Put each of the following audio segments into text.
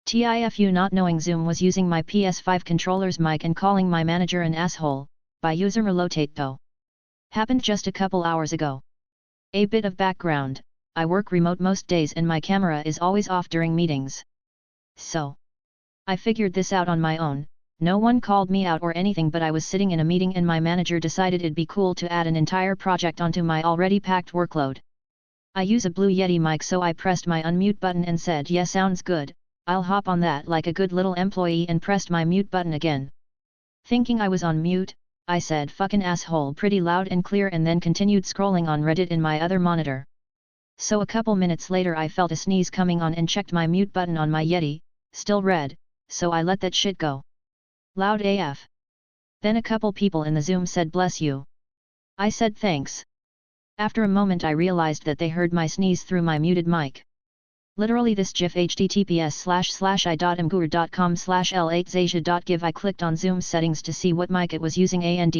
TIFU not knowing Zoom was using my PS5 controller's mic and calling my manager an asshole, by user Relotato. Happened just a couple hours ago. A bit of background, I work remote most days and my camera is always off during meetings. So, I figured this out on my own. No one called me out or anything, but I was sitting in a meeting and my manager decided it'd be cool to add an entire project onto my already packed workload. I use a Blue Yeti mic, so I pressed my unmute button and said, "Yeah, sounds good, I'll hop on that," like a good little employee, and pressed my mute button again. Thinking I was on mute, I said "fucking asshole" pretty loud and clear and then continued scrolling on Reddit in my other monitor. So a couple minutes later I felt a sneeze coming on and checked my mute button on my Yeti, still red, so I let that shit go. Loud AF. Then a couple people in the Zoom said "bless you." I said thanks. After a moment I realized that they heard my sneeze through my muted mic. Literally this GIF https://i.mgur.com/l8zasia.give. I clicked on Zoom settings to see what mic it was using and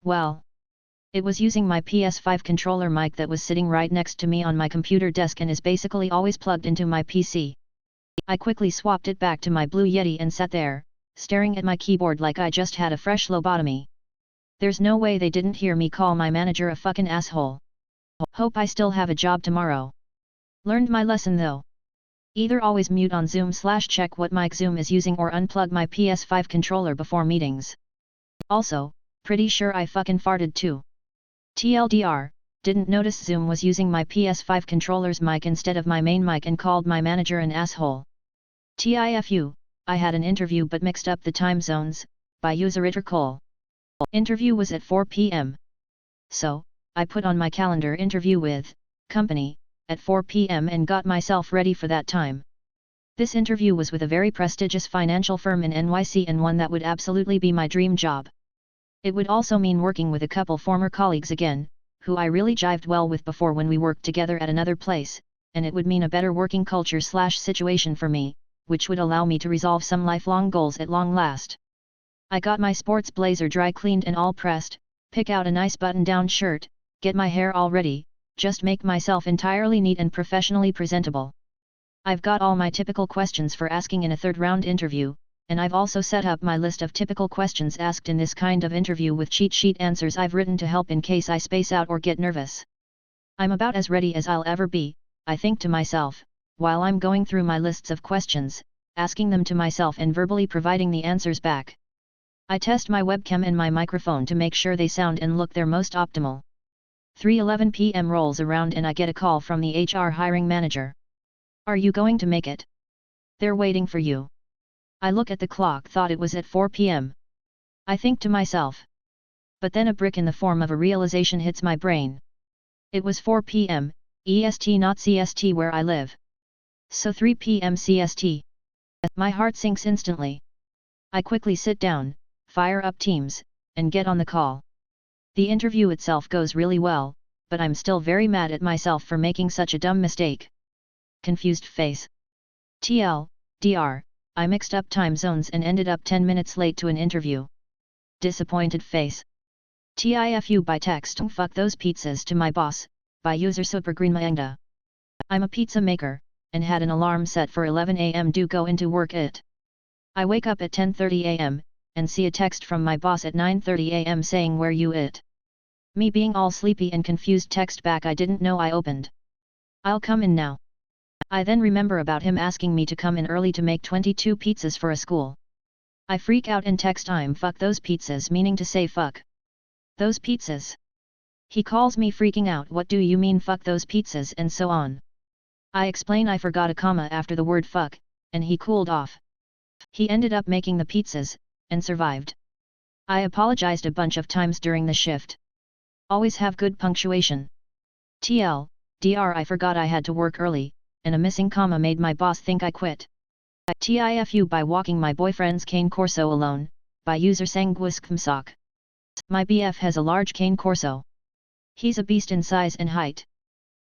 well, it was using my PS5 controller mic that was sitting right next to me on my computer desk and is basically always plugged into my PC. I quickly swapped it back to my Blue Yeti and sat there, staring at my keyboard like I just had a fresh lobotomy. There's no way they didn't hear me call my manager a fucking asshole. Hope I still have a job tomorrow. Learned my lesson though. Either always mute on Zoom/check what mic Zoom is using or unplug my PS5 controller before meetings. Also, pretty sure I fucking farted too. TLDR, didn't notice Zoom was using my PS5 controller's mic instead of my main mic and called my manager an asshole. TIFU, I had an interview but mixed up the time zones, by user Cole. Interview was at 4 p.m. So, I put on my calendar interview with company at 4 p.m. and got myself ready for that time. This interview was with a very prestigious financial firm in NYC and one that would absolutely be my dream job. It would also mean working with a couple former colleagues again, who I really jived well with before when we worked together at another place, and it would mean a better working culture/situation for me, which would allow me to resolve some lifelong goals at long last. I got my sports blazer dry cleaned and all pressed, pick out a nice button-down shirt, get my hair all ready, just make myself entirely neat and professionally presentable. I've got all my typical questions for asking in a third-round interview, and I've also set up my list of typical questions asked in this kind of interview with cheat sheet answers I've written to help in case I space out or get nervous. I'm about as ready as I'll ever be, I think to myself, while I'm going through my lists of questions, asking them to myself and verbally providing the answers back. I test my webcam and my microphone to make sure they sound and look their most optimal. 3:11 p.m. rolls around and I get a call from the HR hiring manager. "Are you going to make it? They're waiting for you." I look at the clock, thought it was at 4 p.m. I think to myself. But then a brick in the form of a realization hits my brain. It was 4 p.m. EST, not CST where I live. So 3 p.m. CST. My heart sinks instantly. I quickly sit down, fire up Teams, and get on the call. The interview itself goes really well, but I'm still very mad at myself for making such a dumb mistake. Confused face. TLDR, I mixed up time zones and ended up 10 minutes late to an interview. Disappointed face. TIFU by text, "Fuck those pizzas" to my boss, by user Supergreenmaengda. I'm a pizza maker, and had an alarm set for 11 a.m. to go into work at. I wake up at 10:30 a.m. and see a text from my boss at 9:30 a.m. saying "where you at?" Me being all sleepy and confused text back I didn't know I opened. "I'll come in now." I then remember about him asking me to come in early to make 22 pizzas for a school. I freak out and text I'm "fuck those pizzas," meaning to say fuck those pizzas. He calls me freaking out, "What do you mean fuck those pizzas?" and so on. I explain I forgot a comma after the word fuck, and he cooled off. He ended up making the pizzas, and survived. I apologized a bunch of times during the shift. Always have good punctuation. TLDR, I forgot I had to work early, and a missing comma made my boss think I quit. TIFU by walking my boyfriend's cane corso alone, by user Sanguiskmsock. My BF has a large cane corso. He's a beast in size and height.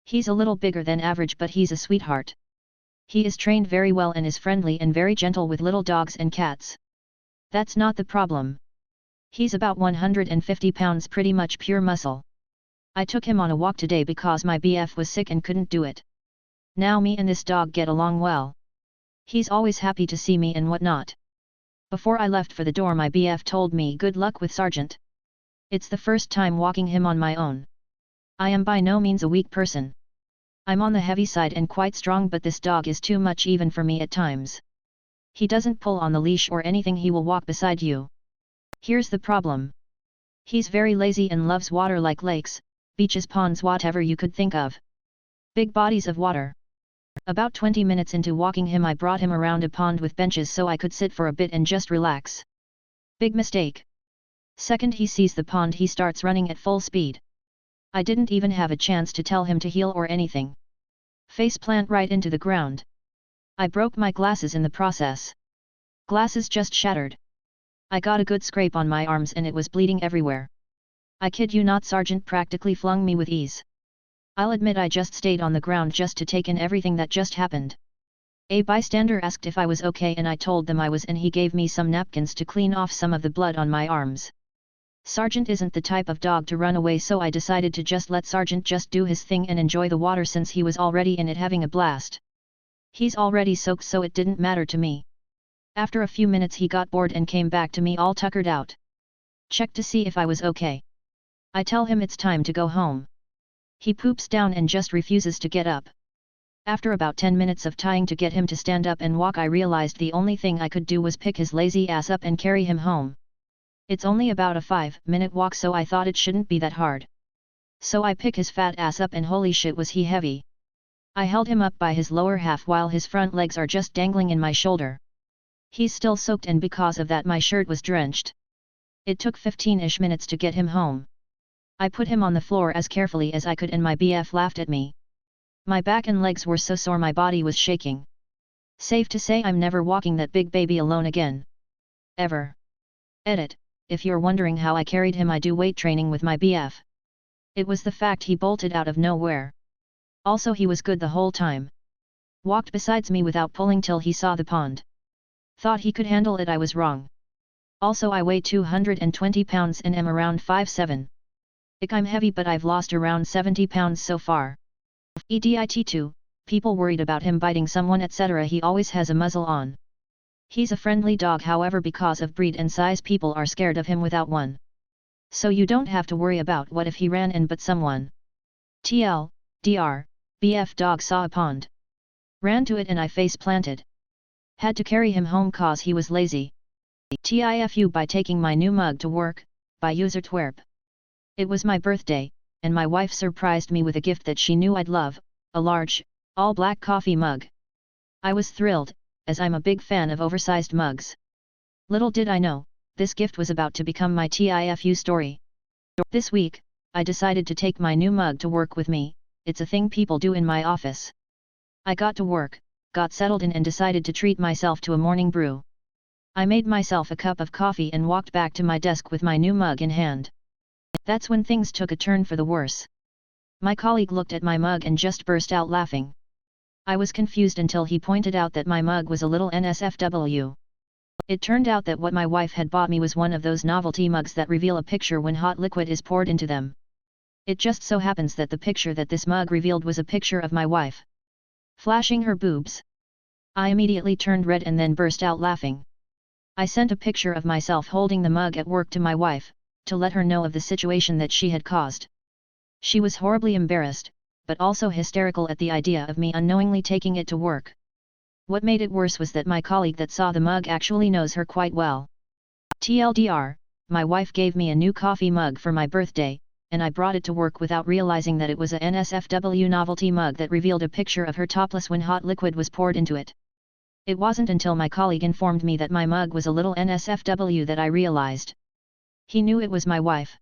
He's a little bigger than average, but he's a sweetheart. He is trained very well and is friendly and very gentle with little dogs and cats. That's not the problem. He's about 150 pounds, pretty much pure muscle. I took him on a walk today because my BF was sick and couldn't do it. Now me and this dog get along well. He's always happy to see me and whatnot. Before I left for the door, my BF told me good luck with Sergeant. It's the first time walking him on my own. I am by no means a weak person. I'm on the heavy side and quite strong, but this dog is too much even for me at times. He doesn't pull on the leash or anything, he will walk beside you. Here's the problem. He's very lazy and loves water like lakes, beaches, ponds, whatever you could think of. Big bodies of water. About 20 minutes into walking him, I brought him around a pond with benches so I could sit for a bit and just relax. Big mistake. Second he sees the pond, he starts running at full speed. I didn't even have a chance to tell him to heel or anything. Face plant right into the ground. I broke my glasses in the process. Glasses just shattered. I got a good scrape on my arms and it was bleeding everywhere. I kid you not, Sergeant practically flung me with ease. I'll admit I just stayed on the ground just to take in everything that just happened. A bystander asked if I was okay and I told them I was, and he gave me some napkins to clean off some of the blood on my arms. Sergeant isn't the type of dog to run away, so I decided to just let Sergeant just do his thing and enjoy the water since he was already in it having a blast. He's already soaked, so it didn't matter to me. After a few minutes he got bored and came back to me all tuckered out. Checked to see if I was okay. I tell him it's time to go home. He poops down and just refuses to get up. After about 10 minutes of trying to get him to stand up and walk, I realized the only thing I could do was pick his lazy ass up and carry him home. It's only about a 5-minute walk, so I thought it shouldn't be that hard. So I pick his fat ass up and holy shit was he heavy. I held him up by his lower half while his front legs are just dangling in my shoulder. He's still soaked and because of that my shirt was drenched. It took 15-ish minutes to get him home. I put him on the floor as carefully as I could and my BF laughed at me. My back and legs were so sore my body was shaking. Safe to say I'm never walking that big baby alone again. Ever. Edit. If you're wondering how I carried him, I do weight training with my BF. It was the fact he bolted out of nowhere. Also he was good the whole time. Walked besides me without pulling till he saw the pond. Thought he could handle it, I was wrong. Also I weigh 220 pounds and am around 5'7". I'm heavy, but I've lost around 70 pounds so far. EDIT2, people worried about him biting someone etc. He always has a muzzle on. He's a friendly dog, however because of breed and size people are scared of him without one. So you don't have to worry about what if he ran and bit someone. TLDR, BF dog saw a pond. Ran to it and I face planted. Had to carry him home cause he was lazy. TIFU by taking my new mug to work, by user Twerp. It was my birthday, and my wife surprised me with a gift that she knew I'd love, a large, all-black coffee mug. I was thrilled, as I'm a big fan of oversized mugs. Little did I know, this gift was about to become my TIFU story. This week, I decided to take my new mug to work with me, it's a thing people do in my office. I got to work, got settled in and decided to treat myself to a morning brew. I made myself a cup of coffee and walked back to my desk with my new mug in hand. That's when things took a turn for the worse. My colleague looked at my mug and just burst out laughing. I was confused until he pointed out that my mug was a little NSFW. It turned out that what my wife had bought me was one of those novelty mugs that reveal a picture when hot liquid is poured into them. It just so happens that the picture that this mug revealed was a picture of my wife flashing her boobs. I immediately turned red and then burst out laughing. I sent a picture of myself holding the mug at work to my wife, to let her know of the situation that she had caused. She was horribly embarrassed, but also hysterical at the idea of me unknowingly taking it to work. What made it worse was that my colleague that saw the mug actually knows her quite well. TLDR, my wife gave me a new coffee mug for my birthday, and I brought it to work without realizing that it was a NSFW novelty mug that revealed a picture of her topless when hot liquid was poured into it. It wasn't until my colleague informed me that my mug was a little NSFW that I realized. He knew it was my wife.